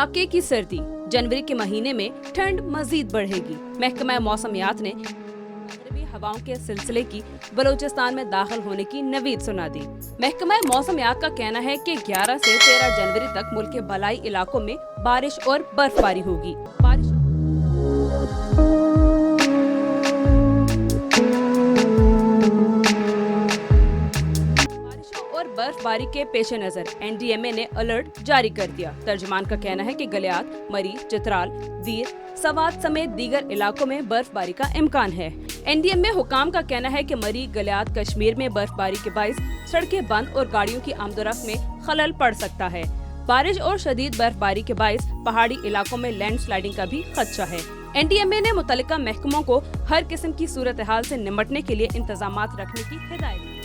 कड़ाके की सर्दी, जनवरी के महीने में ठंड मजीद बढ़ेगी। महकमा मौसमियात ने मगरबी हवाओं के सिलसिले की बलूचिस्तान में दाखिल होने की नवीद सुना दी। महकमा मौसमियात का कहना है कि 11 से 13 जनवरी तक मुल्क के बलाई इलाकों में बारिश और बर्फबारी होगी। बर्फबारी के पेश नजर NDMA ने अलर्ट जारी कर दिया। तर्जमान का कहना है कि गलियात, मरी, चित्राल, दीर, सवात समेत दीगर इलाकों में बर्फबारी का इम्कान है। NDMA हुकाम का कहना है कि मरी, गलियात, कश्मीर में बर्फबारी के बाइस सड़कें बंद और गाड़ियों की आमदोरफ्त में खलल पड़ सकता है। बारिश और शदीद बर्फबारी के बाइस पहाड़ी इलाकों में लैंड स्लाइडिंग का भी खदशा है। NDMA ने मुतल्लिका महकमों को हर किस्म की सूरत हाल से निमटने के लिए इंतजामात रखने की हिदायत दी।